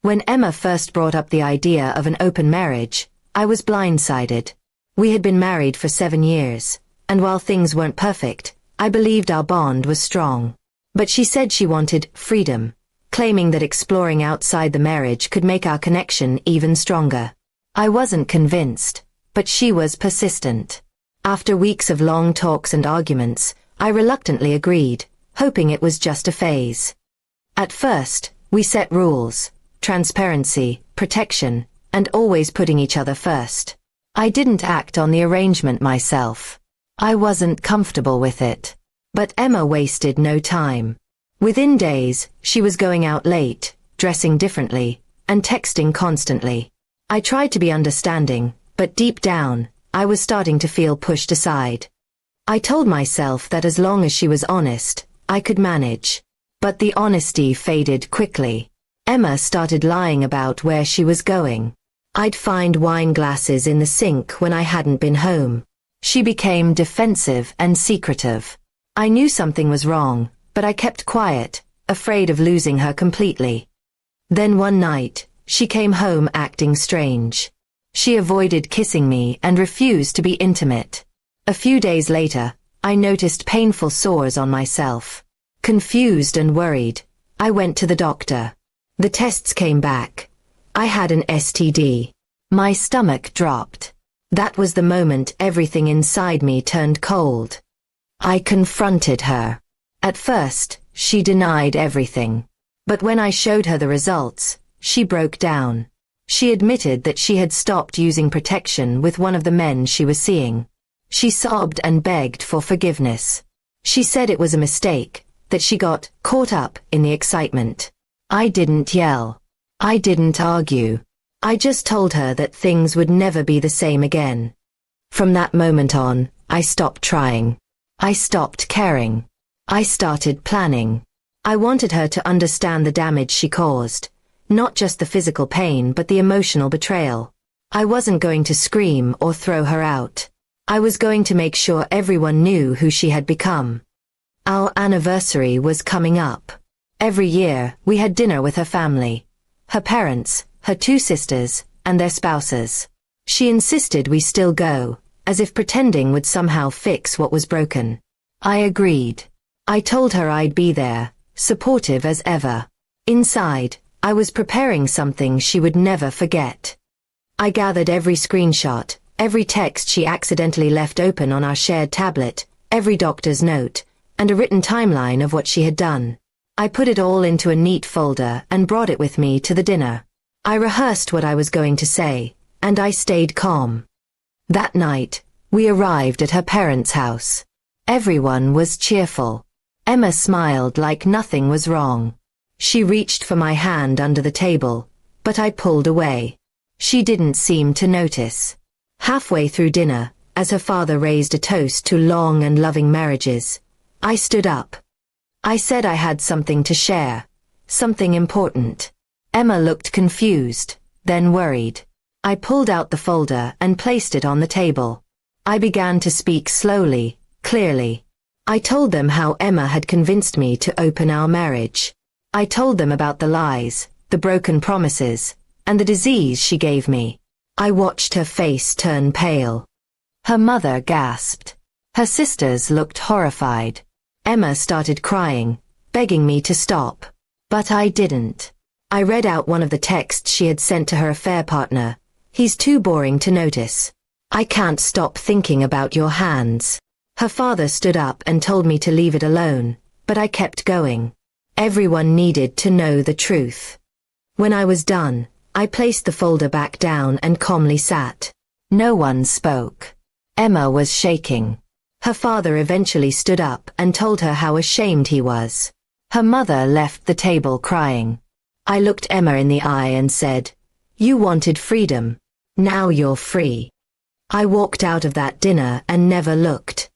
When Emma first brought up the idea of an open marriage, I was blindsided. We had been married for 7 years, and while things weren't perfect, I believed our bond was strong. But she said she wanted freedom, claiming that exploring outside the marriage could make our connection even stronger. I wasn't convinced, but she was persistent. After weeks of long talks and arguments, I reluctantly agreed, hoping it was just a phase. At first, we set rules: transparency, protection, and always putting each other first. I didn't act on the arrangement myself. I wasn't comfortable with it. But Emma wasted no time. Within days, she was going out late, dressing differently, and texting constantly. I tried to be understanding, but deep down, I was starting to feel pushed aside. I told myself that as long as she was honest, I could manage. But the honesty faded quickly. Emma started lying about where she was going. I'd find wine glasses in the sink when I hadn't been home. She became defensive and secretive. I knew something was wrong, but I kept quiet, afraid of losing her completely. Then one night, she came home acting strange. She avoided kissing me and refused to be intimate. A few days later, I noticed painful sores on myself. Confused and worried, I went to the doctor. The tests came back. I had an STD. My stomach dropped. That was the moment everything inside me turned cold. I confronted her. At first, she denied everything. But when I showed her the results, she broke down. She admitted that she had stopped using protection with one of the men she was seeing. She sobbed and begged for forgiveness. She said it was a mistake, that she got caught up in the excitement. I didn't yell. I didn't argue. I just told her that things would never be the same again. From that moment on, I stopped trying. I stopped caring. I started planning. I wanted her to understand the damage she caused, not just the physical pain but the emotional betrayal. I wasn't going to scream or throw her out. I was going to make sure everyone knew who she had become. Our anniversary was coming up. Every year, we had dinner with her family. Her parents, her 2 sisters, and their spouses. She insisted we still go, as if pretending would somehow fix what was broken. I agreed. I told her I'd be there, supportive as ever. Inside, I was preparing something she would never forget. I gathered every screenshot, every text she accidentally left open on our shared tablet, every doctor's note, and a written timeline of what she had done. I put it all into a neat folder and brought it with me to the dinner. I rehearsed what I was going to say, and I stayed calm. That night, we arrived at her parents' house. Everyone was cheerful. Emma smiled like nothing was wrong. She reached for my hand under the table, but I pulled away. She didn't seem to notice. Halfway through dinner, as her father raised a toast to long and loving marriages, I stood up. I said I had something to share, something important. Emma looked confused, then worried. I pulled out the folder and placed it on the table. I began to speak slowly, clearly. I told them how Emma had convinced me to open our marriage. I told them about the lies, the broken promises, and the disease she gave me. I watched her face turn pale. Her mother gasped. Her sisters looked horrified. Emma started crying, begging me to stop. But I didn't. I read out one of the texts she had sent to her affair partner. He's too boring to notice. I can't stop thinking about your hands. Her father stood up and told me to leave it alone, but I kept going. Everyone needed to know the truth. When I was done, I placed the folder back down and calmly sat. No one spoke. Emma was shaking. Her father eventually stood up and told her how ashamed he was. Her mother left the table crying. I looked Emma in the eye and said, "You wanted freedom. Now you're free." I walked out of that dinner and never looked.